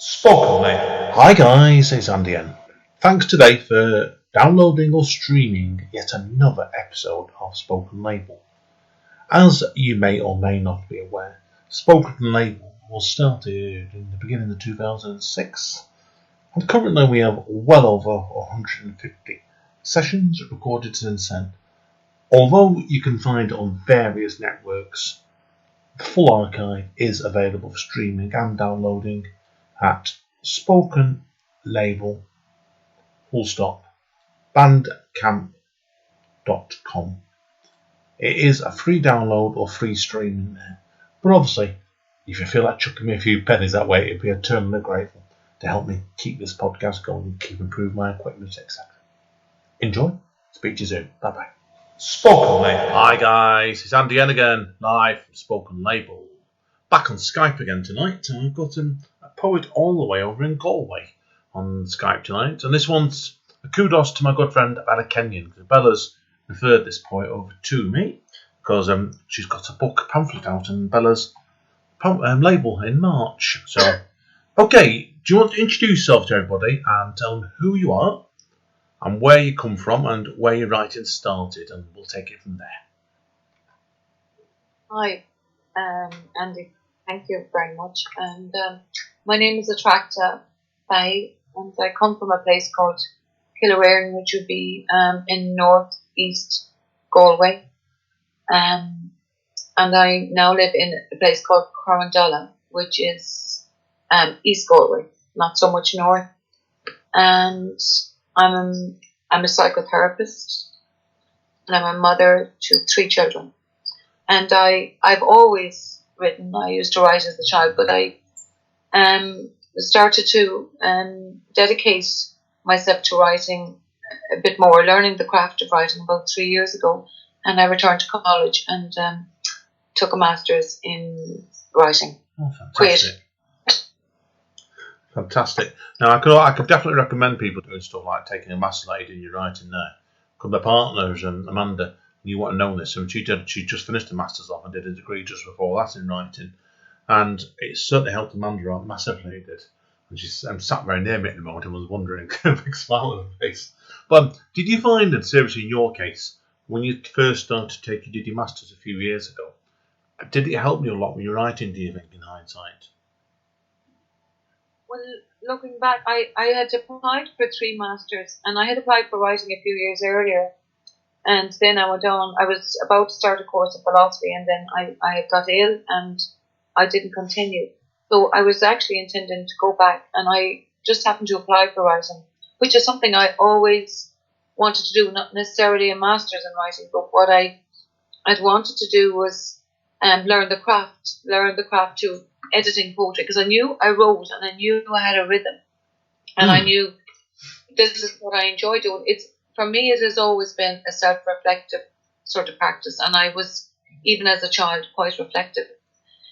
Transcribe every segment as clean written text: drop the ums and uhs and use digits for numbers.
Spoken Label. Hi guys, it's Andy N. Thanks today for downloading or streaming yet another episode of Spoken Label. As you may or may not be aware, Spoken Label was started in the beginning of 2006, and currently we have well over 150 sessions recorded since then. Although you can find it on various networks, the full archive is available for streaming and downloading at Spoken Label bandcamp.com. It is a free download or free stream in there, but obviously if you feel like chucking me a few pennies that way, it'd be eternally grateful to help me keep this podcast going and keep improving my equipment, etc. Enjoy. Speak to you soon. Bye bye. Spoken Label. Hi guys, it's Andy N again, live from Spoken Label. Back on Skype again tonight. I've got a poet all the way over in Galway on Skype tonight, and this one's a kudos to my good friend Bella Kenyon, because Bella's referred this poet over to me because she's got a book pamphlet out in Bella's label in March. So, okay, do you want to introduce yourself to everybody and tell them who you are and where you come from and where your writing started, and we'll take it from there. Hi, Andy. Thank you very much. And my name is Attracta Fahy, and I come from a place called Killawarin, which would be in northeast Galway. And I now live in a place called Corandalla, which is East Galway, not so much north. And I'm a psychotherapist, and I'm a mother to 3 children. And I've always written. I used to write as a child, but I started to dedicate myself to writing a bit more, learning the craft of writing about 3 years ago. And I returned to college and took a master's in writing. Oh, fantastic. Fantastic. Now, I could definitely recommend people doing stuff like taking a master's in your writing there. Because my partner's Amanda, you wouldn't know this, and she just finished a master's off and did a degree just before that in writing, and it certainly helped Amanda out massively. It did, and she's sat very near me at the moment and was wondering, a big smile on her face. But did you find that, seriously, in your case, when you first did your master's a few years ago, did it help you a lot when you're writing? Do you think, in hindsight? Well, looking back, I had applied for 3 masters, and I had applied for writing a few years earlier. And then I went on. I was about to start a course of philosophy, and then I got ill and I didn't continue. So I was actually intending to go back, and I just happened to apply for writing, which is something I always wanted to do, not necessarily a master's in writing, but what I'd wanted to do was learn the craft to editing poetry, because I knew I wrote and I knew I had a rhythm, and I knew this is what I enjoy doing. For me, it has always been a self-reflective sort of practice, and I was, even as a child, quite reflective.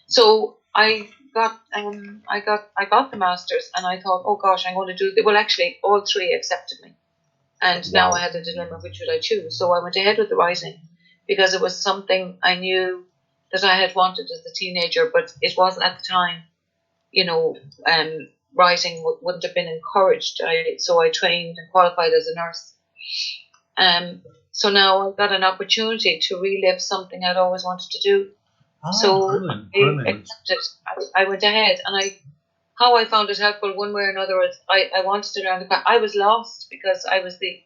So I got the masters, and I thought, oh gosh, I'm going to do. Well, actually, all 3 accepted me, and now I had a dilemma: which should I choose? So I went ahead with the writing because it was something I knew that I had wanted as a teenager, but it wasn't at the time. Writing wouldn't have been encouraged. So I trained and qualified as a nurse. So now I've got an opportunity to relive something I'd always wanted to do. Brilliant. I went ahead, and how I found it helpful one way or another was I wanted to learn the craft. I was lost because I was the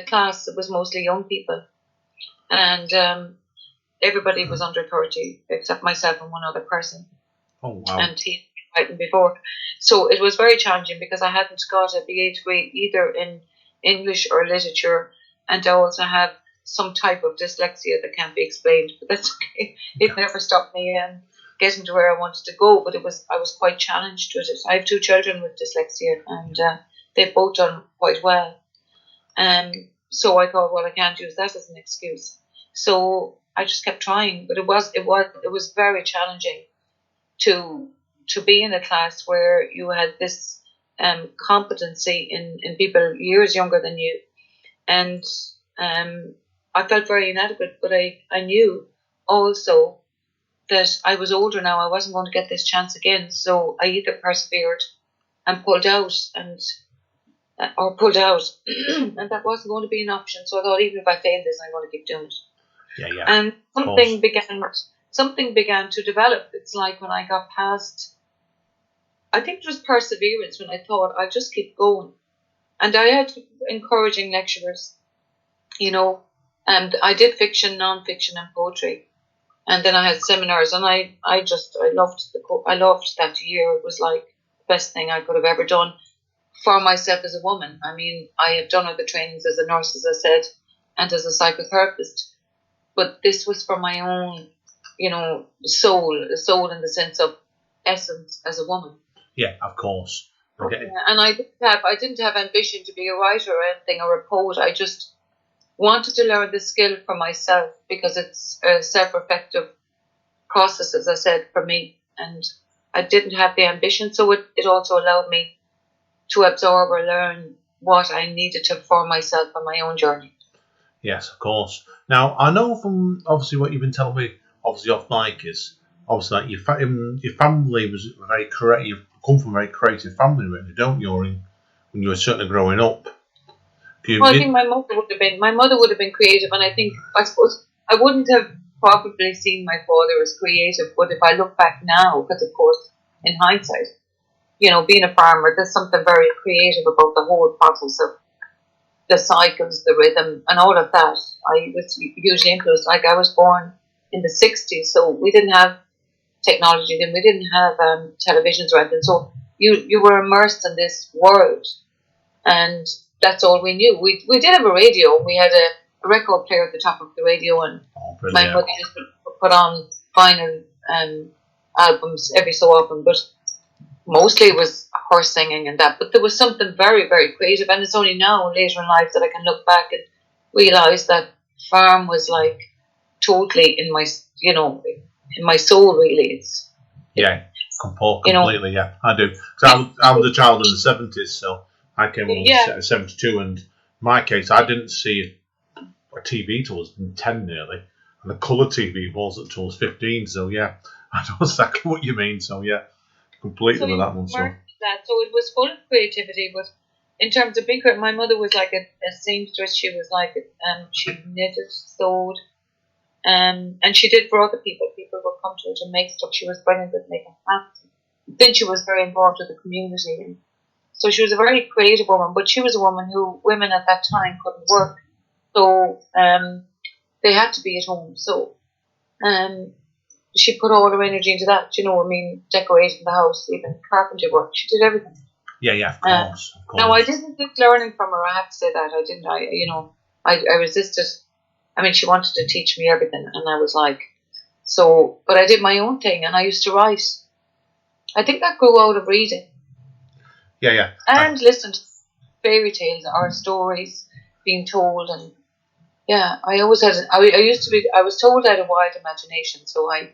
class that was mostly young people, and everybody was under 30 except myself and one other person. Oh wow! And he had written before, so it was very challenging because I hadn't got a BA degree either in English or literature, and I also have some type of dyslexia that can't be explained, but that's okay. It never stopped me getting to where I wanted to go, but I was quite challenged with it. I have 2 children with dyslexia, and they've both done quite well. So I thought, well, I can't use that as an excuse. So I just kept trying, but it was very challenging to be in a class where you had this competency in people years younger than you, and I felt very inadequate, but I knew also that I was older now. I wasn't going to get this chance again. So I either persevered and pulled out and and that wasn't going to be an option. So I thought, even if I fail this, I'm going to keep doing it. Yeah. And something began to develop. It's like when I got past, I think it was perseverance, when I thought I'll just keep going. And I had encouraging lecturers, and I did fiction, non-fiction, and poetry. And then I had seminars, and I loved that year. It was like the best thing I could have ever done for myself as a woman. I mean, I have done other trainings as a nurse, as I said, and as a psychotherapist, but this was for my own, soul in the sense of essence as a woman. Yeah, of course. Okay. Yeah, and I didn't have ambition to be a writer or anything, or a poet. I just wanted to learn the skill for myself, because it's a self-reflective process, as I said, for me. And I didn't have the ambition, so it also allowed me to absorb or learn what I needed to for myself on my own journey. Yes, of course. Now, I know from obviously what you've been telling me, obviously off mic, is obviously that your family was very creative. You've come from a very creative family, really, don't you? When you were certainly growing up. I think my mother would have been creative, and I suppose I wouldn't have probably seen my father as creative. But if I look back now, because of course, in hindsight, being a farmer, there's something very creative about the whole process of the cycles, the rhythm, and all of that. I was hugely influenced. Like, I was born in the 60s, so we didn't have technology then. We didn't have televisions or anything. So you were immersed in this world, and that's all we knew. We did have a radio. We had a record player at the top of the radio, and my mother used to put on vinyl albums every so often, but mostly it was her singing and that. But there was something very, very creative, and it's only now, later in life, that I can look back and realise that farm was like totally in my, in my soul, really. Completely, yeah, I do. Because I was a child in the 70s, so I came along in 72, and in my case, I didn't see a TV till I was 10 nearly, and a colour TV wasn't until I was 15, so yeah, I know exactly what you mean, so yeah, completely with that one. So it was full of creativity, but in terms of being creative, my mother was like a seamstress. She was like, she knitted, sewed, and she did for other people. People would come to her to make stuff. She was brilliant at making hats. Then she was very involved with the community, and so she was a very creative woman. But she was a woman who women at that time couldn't work, so they had to be at home. So she put all her energy into that. Decorating the house, even carpentry work. She did everything. Yeah, of course. No, I didn't keep learning from her. I have to say that I didn't. I resisted. I mean, she wanted to teach me everything, and I was like, so. But I did my own thing, and I used to write. I think that grew out of reading. Yeah. And listen to fairy tales or stories being told, and yeah, I always had. I was told I had a wide imagination, so I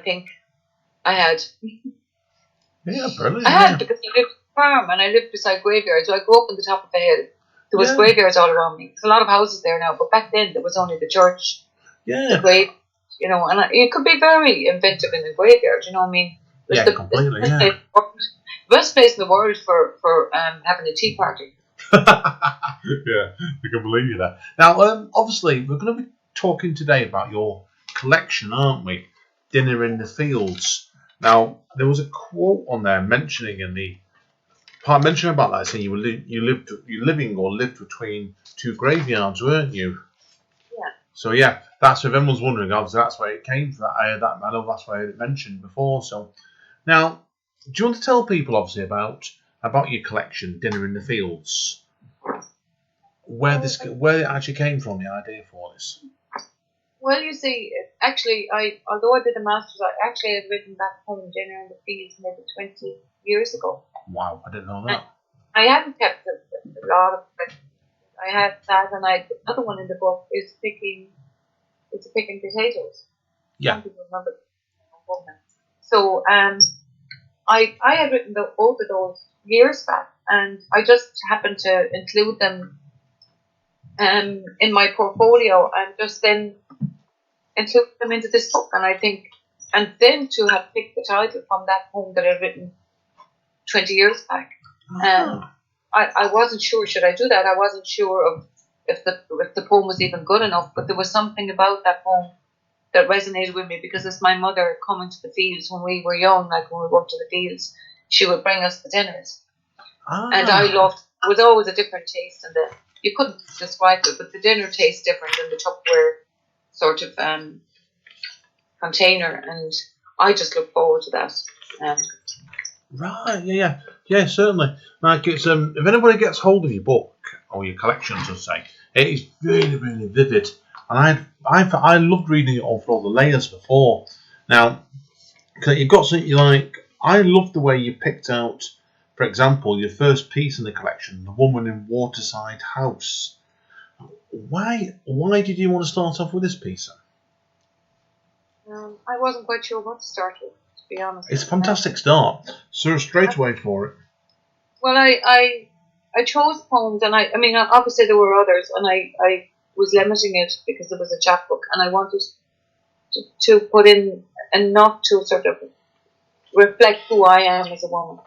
think I had. Yeah, brilliant. I had, because I lived on a farm and I lived beside graveyards. So I grew up on the top of a hill. There was graveyards all around me. There's a lot of houses there now, but back then there was only the church, the grave, and you could be very inventive in a graveyard. You know what I mean? It was the best place in the world for having a tea party. Yeah, I can believe you that. Now, obviously, we're going to be talking today about your collection, aren't we? Dinner in the Fields. Now, there was a quote on there mentioning about that, saying you lived between two graveyards, weren't you? Yeah. So yeah, that's if anyone's wondering. Obviously, that's where it came from. I know that's where it mentioned before. So now, do you want to tell people, obviously, about your collection, Dinner in the Fields? Where it actually came from, the idea for this? Well, you see, actually, although I did a master's, I actually had written that poem, Dinner in the Fields, maybe 20 years ago. Wow, I didn't know that. I hadn't kept a lot of it. I had that, and another one in the book is picking potatoes. Yeah. Some people remember that. So, I had written both of those years back, and I just happened to include them in my portfolio, and just then include them into this book. And I think, and then to have picked the title from that poem that I'd written 20 years back. I wasn't sure, should I do that? I wasn't sure of if the poem was even good enough, but there was something about that poem that resonated with me, because it's my mother coming to the fields when we were young, like when we worked in the fields, she would bring us the dinners. And I loved, it was always a different taste, and you couldn't describe it, but the dinner tastes different in the Tupperware sort of container, and I just look forward to that. Right, yeah, certainly. Like it's if anybody gets hold of your book or your collection, to say, it is really, really vivid, and I loved reading it all for all the layers before. Now, cause you've got something you like. I love the way you picked out, for example, your first piece in the collection, The Woman in Waterside House. Why did you want to start off with this piece? I wasn't quite sure what to start with, to be honest. It's a fantastic start. So straight away for it. Well, I chose poems, and I mean, obviously there were others, and I was limiting it because it was a chapbook, and I wanted to put in enough to sort of reflect who I am as a woman.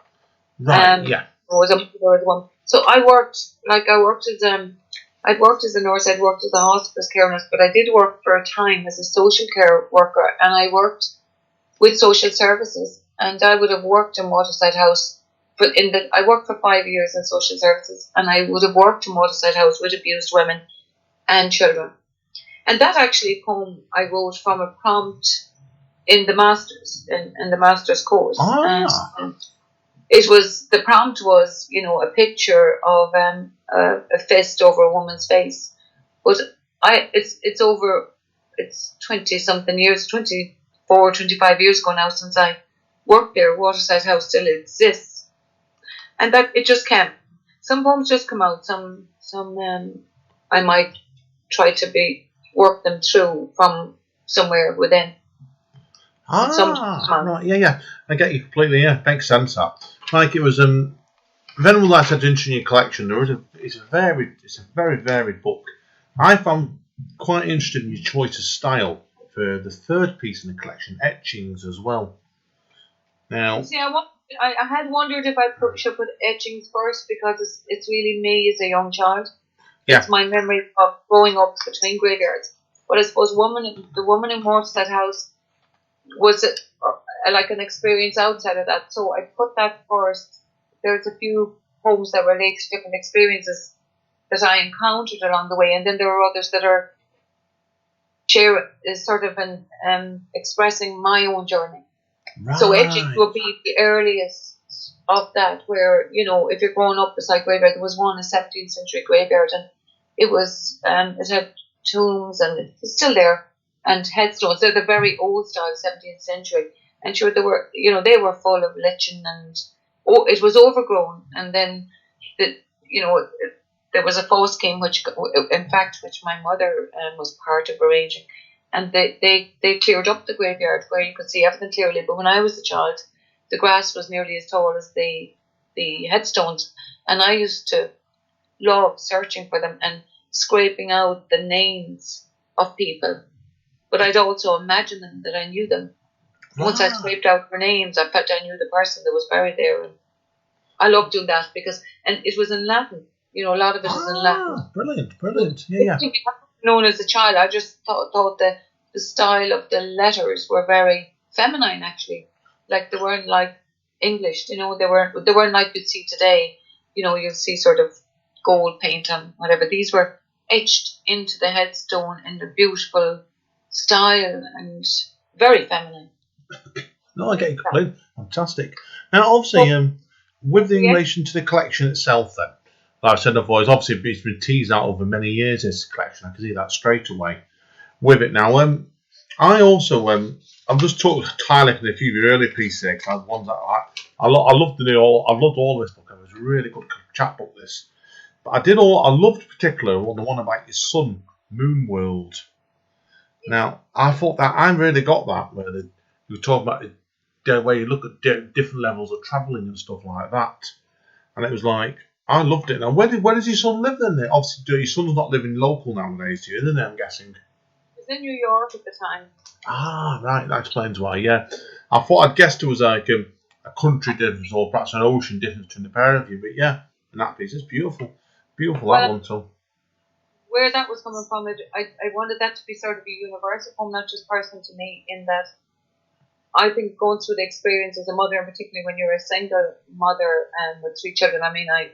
Right, yeah. Or as a woman. So I'd worked as a nurse, I'd worked as a hospice care nurse, but I did work for a time as a social care worker, and I worked with social services, and I would have worked in Waterside House. But I worked for 5 years in social services, and I would have worked in Waterside House with abused women and children. And that actually poem I wrote from a prompt in the master's, in the master's course. And the prompt was, a picture of a fist over a woman's face. But it's 20 something years, 24, 25 years ago now since I worked there. Waterside House still exists. And that it just came. Some poems just come out. Some I might try to work them through from somewhere within. Right, yeah. I get you completely. Yeah, makes sense. That like it was. If anyone likes to enter in your collection, it's a very varied book. I found quite interested in your choice of style for the third piece in the collection, Etchings, as well. Now, see, I had wondered if I should put Etchings first, because it's really me as a young child. Yeah. It's my memory of growing up between graveyards. But I suppose the woman in Waterside House was like an experience outside of that. So I put that first. There's a few poems that relate to different experiences that I encountered along the way, and then there are others that are expressing my own journey. right. So Etchings will be the earliest of that, where, if you're growing up beside graveyard, there was one, a 17th century graveyard, and it was, it had tombs, and it's still there, and headstones. They're the very old style, 17th century. And sure, they were full of lichen, and it was overgrown. And then, there was a fall scheme, which my mother was part of arranging. And they cleared up the graveyard where you could see everything clearly. But when I was a child, the grass was nearly as tall as the headstones. And I used to love searching for them and scraping out the names of people. But I'd also imagine them, that I knew them. Once I scraped out their names, I felt I knew the person that was buried there. And I loved doing that and it was in Latin. A lot of it is in Latin. Brilliant. Yeah. Known as a child, I just thought the style of the letters were very feminine, actually. Like they weren't like English, they weren't like you'd see today. You'll see sort of gold paint and whatever. These were etched into the headstone in a beautiful style and very feminine. No, I get you completely. Fantastic. Now, obviously, with the relation to the collection itself, then, like I said before, obviously it's been teased out over many years, this collection. I can see that straight away with it. Now, I also, I've just talked to Tyler in a few of your early pieces, ones that I loved I've loved all of this book. It was a really good chapbook, this. But I loved particularly the one about your son, Moon World. Now, I thought that I really got that, where you were talking about the way you look at different levels of travelling and stuff like that. And it was like, I loved it. Now, where does your son live then? Obviously, your son's not living local nowadays, do you, isn't it, I'm guessing? was in New York at the time. Ah, right, that explains why, yeah. I thought I'd guessed there was like a country difference or perhaps an ocean difference between the pair of you, but yeah, and that piece is beautiful. Beautiful, that one, too. Where that was coming from, I wanted that to be sort of a universal poem, not just personal to me, in that I think going through the experience as a mother, and particularly when you're a single mother with 3 children, I mean, I'm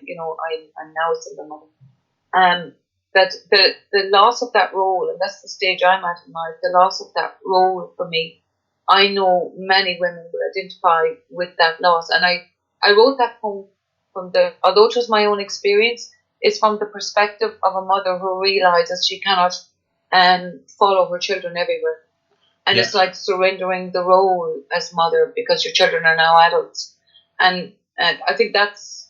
now a single mother, that the loss of that role, and that's the stage I'm at in life, the loss of that role for me, I know many women will identify with that loss. And I wrote that poem although it was my own experience, it's from the perspective of a mother who realizes she cannot follow her children everywhere. And it's like surrendering the role as mother because your children are now adults. And I think that's,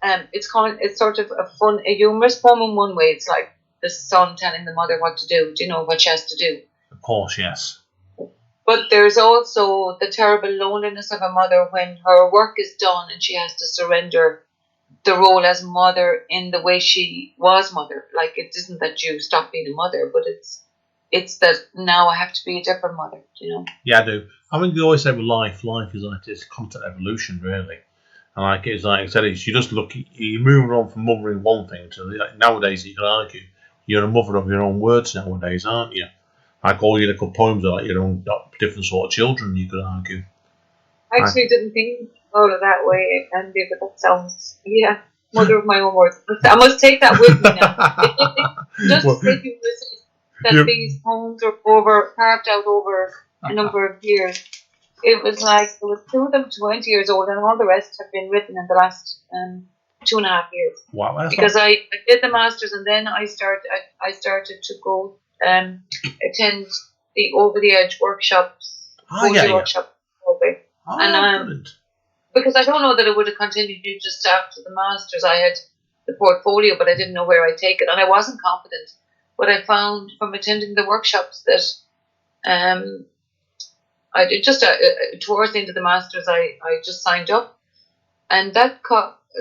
it's sort of a humorous poem in one way. It's like the son telling the mother what to do, what she has to do. Of course, yes. But there's also the terrible loneliness of a mother when her work is done and she has to surrender the role as mother in the way she was mother. Like, it isn't that you stop being a mother, but it's that now I have to be a different mother, Yeah, I do. I think they always say with life is like this constant evolution, really. And like it's like I said, you just look, you're moving on from mothering one thing to nowadays. You can argue you're a mother of your own words nowadays, aren't you? Like all your little poems are like your own different sort of children. You could argue. I actually didn't think about it that way, Andy, but that sounds mother of my own words. I must take that with me now. Just to say to listeners that these poems are carved out over a number of years. It was like there was 2 of them 20 years old, and all the rest have been written in the last 2.5 years. Wow! Because I did the masters, and then I started to go attend the Over the Edge workshops, workshop. And because I don't know that it would have continued just after the masters. I had the portfolio, but I didn't know where I'd take it, and I wasn't confident. But I found from attending the workshops that I did just towards the end of the masters, I just signed up, and that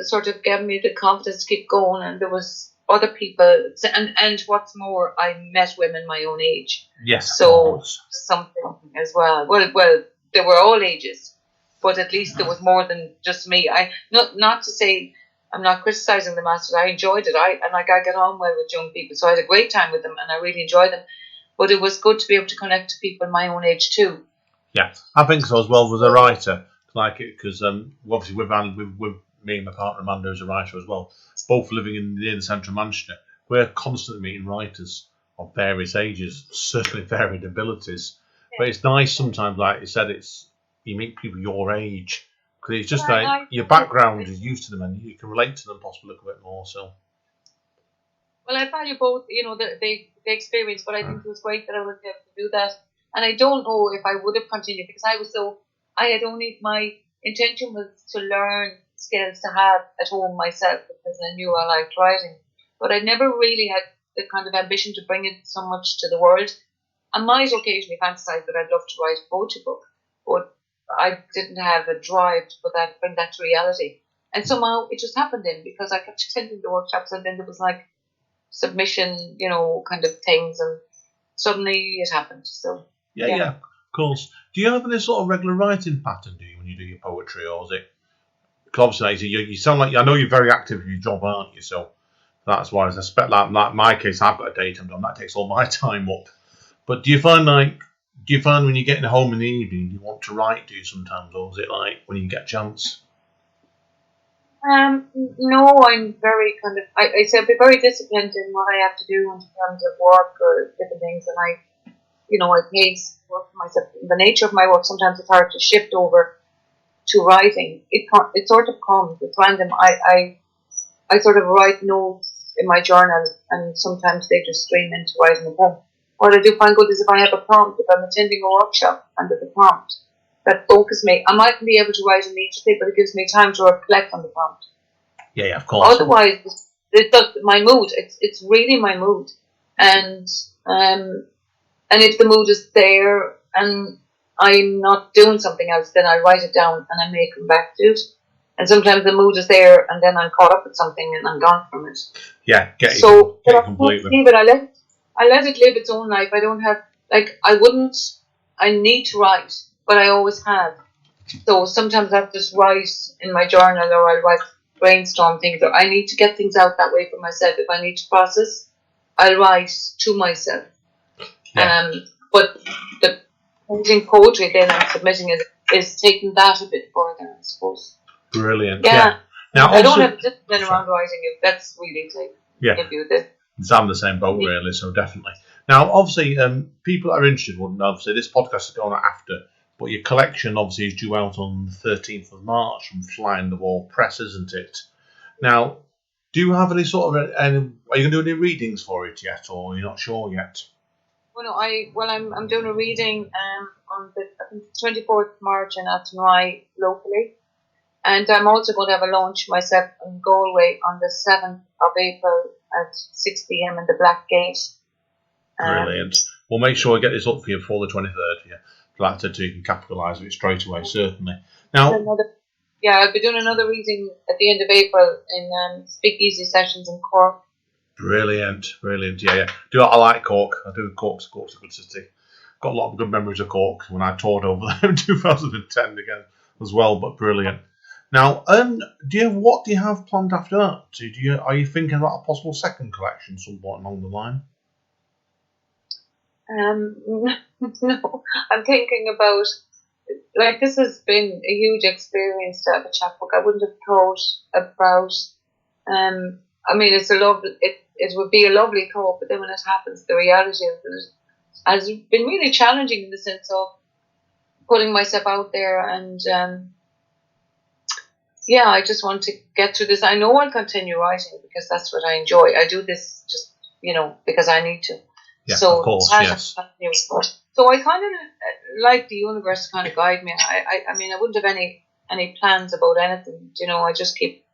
sort of gave me the confidence to keep going. And there was other people, and what's more, I met women my own age. Yes, so something as well. Well, they were all ages, but at least there was more than just me. Not to say I'm not criticizing the masters. I enjoyed it. I get on well with young people, so I had a great time with them, and I really enjoyed them. But it was good to be able to connect to people my own age too. Yeah, I think so as well. As a writer, like it because obviously with me and my partner Amanda as a writer as well, both living near the centre of Manchester, we're constantly meeting writers of various ages, certainly varied abilities. Yeah. But it's nice sometimes, like you said, you meet people your age because it's just your background is used to them and you can relate to them possibly a little bit more. So. Well, I value both, the experience, but I think it was great that I was able to do that. And I don't know if I would have continued because my intention was to learn skills to have at home myself because I knew I liked writing. But I never really had the kind of ambition to bring it so much to the world. I might occasionally fantasize that I'd love to write a poetry book, but I didn't have a drive to bring that to reality. And somehow it just happened then because I kept attending the workshops and then there was like submission, kind of things, and suddenly it happened. So yeah, of course. Do you have any sort of regular writing pattern? Do you when you do your poetry, or is it? Because obviously you sound like I know you're very active in your job, aren't you? So that's why I suspect like my case, I've got a daytime job that takes all my time up. But do you find when you're getting home in the evening, you want to write? Do you sometimes, or is it like when you get a chance? No, I'm very kind of. I say I'll be very disciplined in what I have to do in terms of work or different things, and I pace work for myself. The nature of my work, sometimes it's hard to shift over to writing. It sort of comes. It's random. I sort of write notes in my journal, and sometimes they just stream into writing a poem. What I do find good is if I have a prompt, if I'm attending a workshop and there's a prompt that focuses me, I mightn't be able to write immediately, but it gives me time to reflect on the prompt. Yeah, of course. Otherwise, it's my mood. It's really my mood, and if the mood is there and I'm not doing something else, then I write it down and I may come back to it. And sometimes the mood is there and then I'm caught up with something and I'm gone from it. Yeah, get it completely. But I let it live its own life. I don't have, like, I need to write, but I always have. So sometimes I'll just write in my journal, or I'll write, brainstorm things, or I need to get things out that way for myself. If I need to process, I'll write to myself. Yeah. But the writing poetry then and submitting it is taking that a bit further, I suppose. Brilliant. Yeah. Now, I don't have a discipline around writing. If that's really if you did. I'm in the same boat, really, so definitely. Now, obviously, people that are interested wouldn't know. Obviously, this podcast is going on after, but your collection obviously is due out on the 13th of March from Fly on the Wall Press, isn't it? Now, do you have any sort of, are you going to do any readings for it yet, or are you not sure yet? Well, no, I'm doing a reading on the, I think, 24th of March in Attracta locally. And I'm also going to have a launch myself in Galway on the 7th of April at 6 p.m. in the Black Gate. Brilliant. We'll make sure I get this up for you before the 23rd, so you can capitalise on it straight away, certainly. Now, I'll be doing another reading at the end of April in Speakeasy Sessions in Cork. Brilliant. I like Cork. I do. Cork's a good city. Got a lot of good memories of Cork when I toured over there in 2010 again as well, but brilliant. Now, what do you have planned after that? Are you thinking about a possible second collection somewhat along the line? No, I'm thinking about, like, this has been a huge experience to have a chapbook. I wouldn't have thought about, I mean, it would be a lovely thought, but then when it happens, the reality of it has been really challenging in the sense of putting myself out there and, I just want to get through this. I know I'll continue writing because that's what I enjoy. I do this just, because I need to. Yeah, so of course, yes. So I kind of like the universe to kind of guide me. I mean, I wouldn't have any plans about anything. I just keep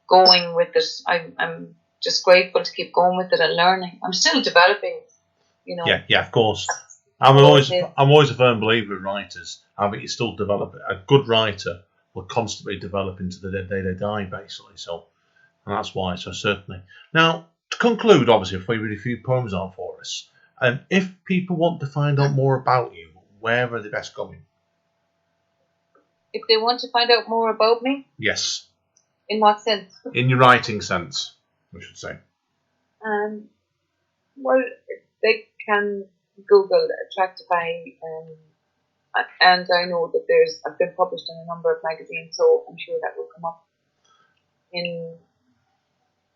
going with it. I'm just grateful to keep going with it and learning. I'm still developing. Yeah, of course. I'm always a firm believer in writers. I think you still develop. A good writer will constantly develop into the day they die, basically. So, and that's why. So certainly. Now, to conclude, obviously, if we read a few poems out for us, if people want to find out more about you, where are they best going? If they want to find out more about me? Yes. In what sense? In your writing sense, we should say. Well, they can Google Attracta Fahy, and I know that I've been published in a number of magazines, so I'm sure that will come up.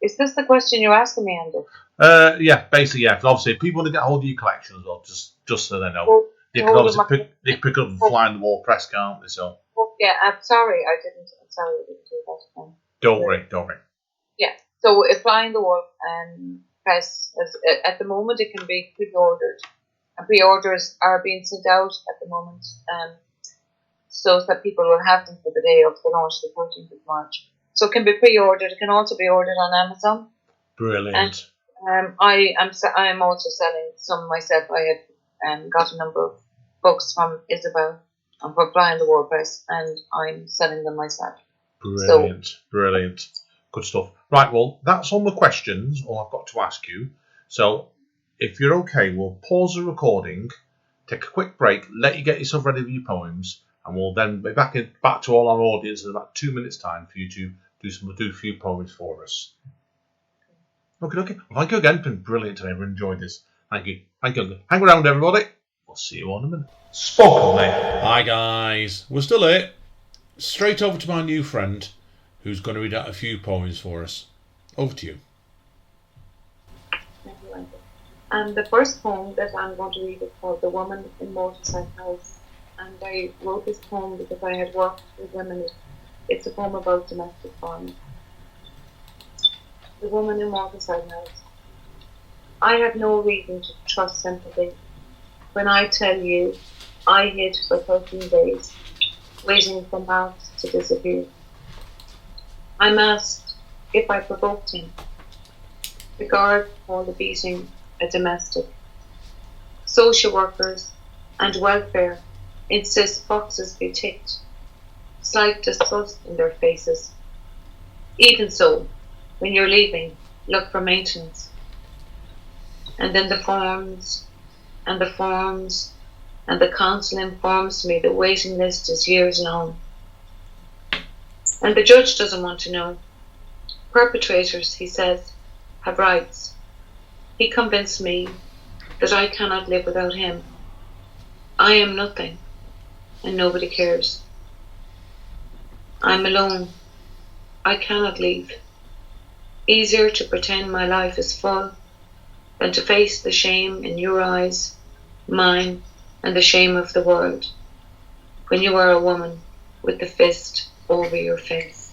Is this the question you're asking me, Andy? Yeah, basically, yeah. Obviously, if people want to get hold of your collection as well, just so they know, they can obviously pick up the Fly on the Wall Press, can't they? So. Yeah, I'm sorry, I didn't do that. Don't worry. Yeah, so Fly on the Wall Press, at the moment, it can be pre-ordered. And pre-orders are being sent out at the moment, so that people will have them for the day of the launch, the 14th of March. So it can be pre-ordered. It can also be ordered on Amazon. Brilliant. And I am also selling some myself. I had got a number of books from Isabel and for Fly on the Wall Press, and I'm selling them myself. Brilliant. Good stuff. Right, well, that's all the questions, all I've got to ask you. So, if you're okay, we'll pause the recording, take a quick break, let you get yourself ready with your poems, and we'll then be back to all our audience in about 2 minutes' time for you to do a few poems for us. Okay. Well, thank you again. It's been brilliant today. We've enjoyed this. Thank you. Hang around, everybody. We'll see you on in a minute. Spoken, mate. Hi, guys. We're still here. Straight over to my new friend, who's going to read out a few poems for us. Over to you. Thank you, Andy. And the first poem that I'm going to read is called The Woman in Waterside House. And I wrote this poem because I had worked with women. It's a poem about domestic violence. The Woman in Waterside House. I had no reason to trust sympathy. When I tell you, I hid for 13 days, waiting for mouths to disappear. I'm asked if I provoked him. The guard called the beating a domestic. Social workers and welfare insist boxes be ticked, slight disgust in their faces. Even so, when you're leaving, look for maintenance. And then the forms, and the forms, and the council informs me the waiting list is years long. And the judge doesn't want to know. Perpetrators, he says, have rights. He convinced me that I cannot live without him. I am nothing, and nobody cares. I'm alone. I cannot leave. Easier to pretend my life is full than to face the shame in your eyes, mine, and the shame of the world, when you are a woman with the fist over your face.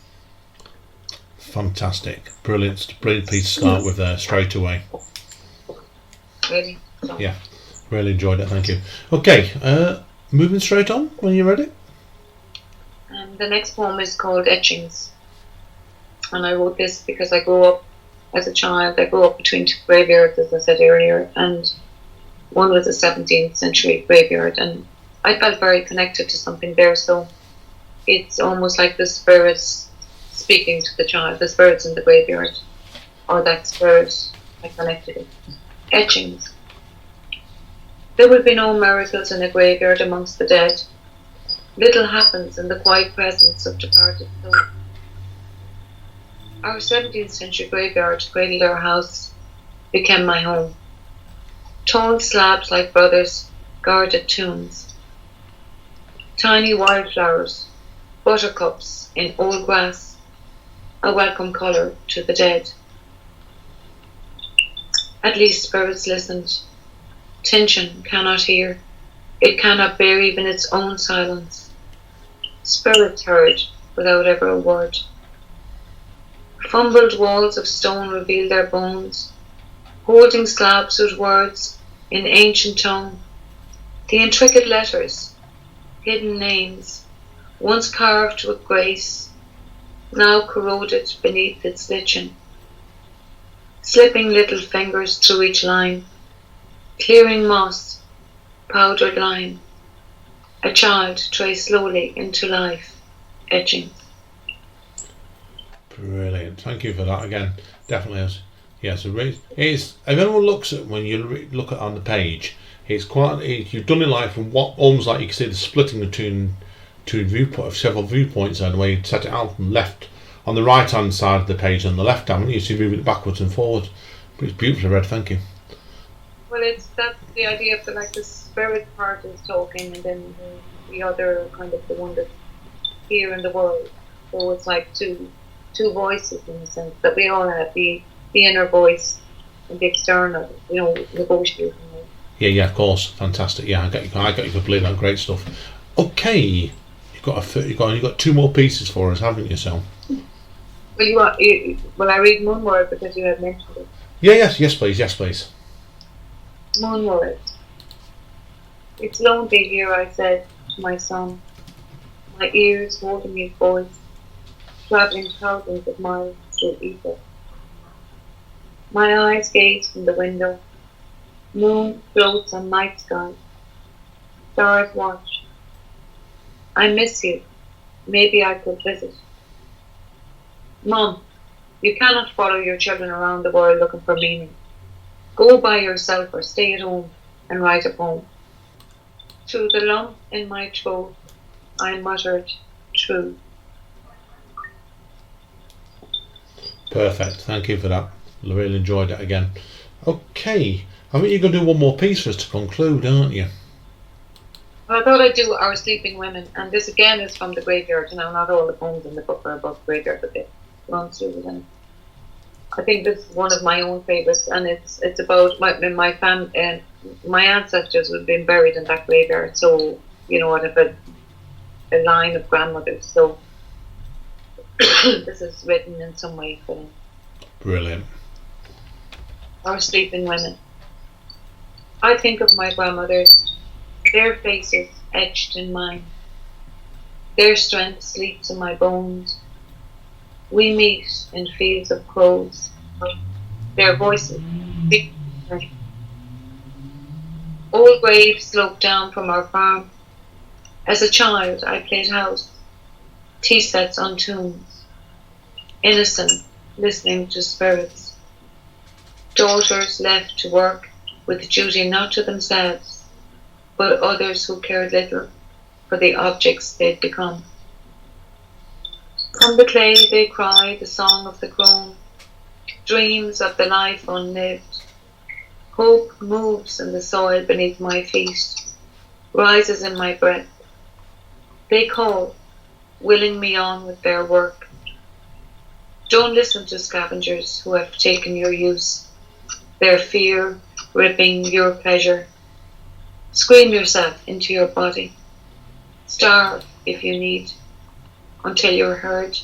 Fantastic. Brilliant piece to start with there, straight away. Really? Yeah, really enjoyed it, thank you. Okay, moving straight on when you're ready. The next poem is called Etchings. And I wrote this because I grew up as a child. I grew up between two graveyards, as I said earlier, and one was a 17th century graveyard, and I felt very connected to something there. So it's almost like the spirits speaking to the child, the spirits in the graveyard, or that spirit I connected it. Etchings. There will be no miracles in a graveyard amongst the dead. Little happens in the quiet presence of departed souls. Our 17th century graveyard cradled our house, became my home. Tall slabs like brothers guarded tombs. Tiny wildflowers, buttercups in old grass, a welcome colour to the dead. At least spirits listened. Tension cannot hear. It cannot bear even its own silence. Spirits heard without ever a word. Fumbled walls of stone reveal their bones, holding slabs with words in ancient tongue. The intricate letters, hidden names, once carved with grace, now corroded beneath its stitching. Slipping little fingers through each line, clearing moss, powdered lime. A child trays slowly into life, etching. Brilliant, thank you for that again. Definitely is. Yes, it's. If anyone looks at when you look at on the page, it's quite. You've done it like from what almost like you can see the splitting between two viewpoint, several viewpoints, and the way you set it out from left on the right hand side of the page and the left hand. You see moving it backwards and forwards. But it's beautifully read. Thank you. Well, that's the idea of the spirit part is talking, and then the other kind of the one that's here in the world. So it's like two voices in a sense that we all have, the inner voice and the external, negotiating. Yeah, of course, fantastic. Yeah, I got you completely. That great stuff. Okay, you've got two more pieces for us, haven't you, Sal? Well, will I read Moonward because you had mentioned it? Yeah, yes, please. Moonward. It's lonely here, I said to my son, my ears holding his voice, travelling thousands of miles through ether. My eyes gaze from the window. Moon floats on night sky. Stars watch. I miss you. Maybe I could visit. Mom, you cannot follow your children around the world looking for meaning. Go by yourself or stay at home and write a poem. Through the lump in my throat, I muttered, true. Perfect, thank you for that. I really enjoyed it again. Okay, I think you're going to do one more piece for us to conclude, aren't you? Well, I thought I'd do Our Sleeping Women, and this again is from the graveyard. Not all the poems in the book are about the graveyard, but they run through it. And I think this is one of my own favourites, and it's about my family. My ancestors would have been buried in that graveyard, so I'd have a line of grandmothers. So this is written in some way for them. Brilliant. Our Sleeping Women. I think of my grandmothers, their faces etched in mine. Their strength sleeps in my bones. We meet in fields of crows. Their voices speak. Old graves slope down from our farm. As a child, I played house, tea sets on tunes, innocent, listening to spirits. Daughters left to work with a duty not to themselves, but others who cared little for the objects they'd become. From the clay they cry the song of the grown, dreams of the life unlived. Hope moves in the soil beneath my feet, rises in my breath. They call, willing me on with their work. Don't listen to scavengers who have taken your use, their fear ripping your pleasure. Scream yourself into your body. Starve if you need, until you're heard.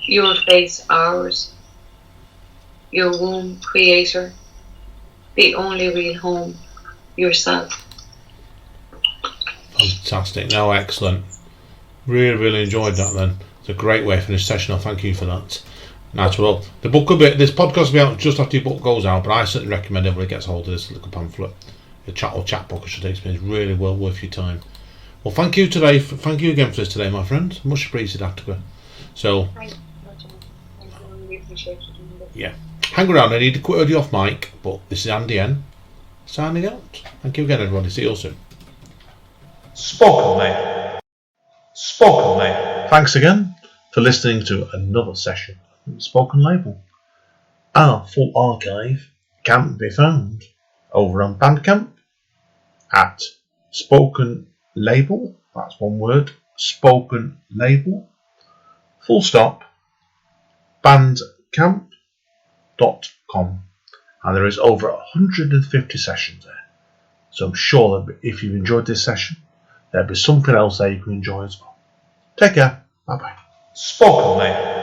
Your face ours. Your womb creator. The only real home, yourself. Fantastic. No, excellent. Really enjoyed that then. It's a great way to finish the session. Thank you for that. Nice. Well, the book will be, this podcast will be out just after your book goes out, but I certainly recommend everybody gets a hold of this little pamphlet. The chat book, I should say. It's really well worth your time. Well, thank you today. Thank you again for this today, my friend. Much appreciated, Attracta. So, yeah. Hang around, I need to quit you off mic, but this is Andy N. signing out. Thank you again, everybody. See you all soon. Spoken Label. Thanks again for listening to another session of the Spoken Label. Our full archive can be found over on Bandcamp at Spoken Label. That's one word. Spoken Label. Full stop. Bandcamp.com. And there is over 150 sessions there. So I'm sure that if you've enjoyed this session, there'll be something else there you can enjoy as well. Take care. Bye bye. Spoken Label.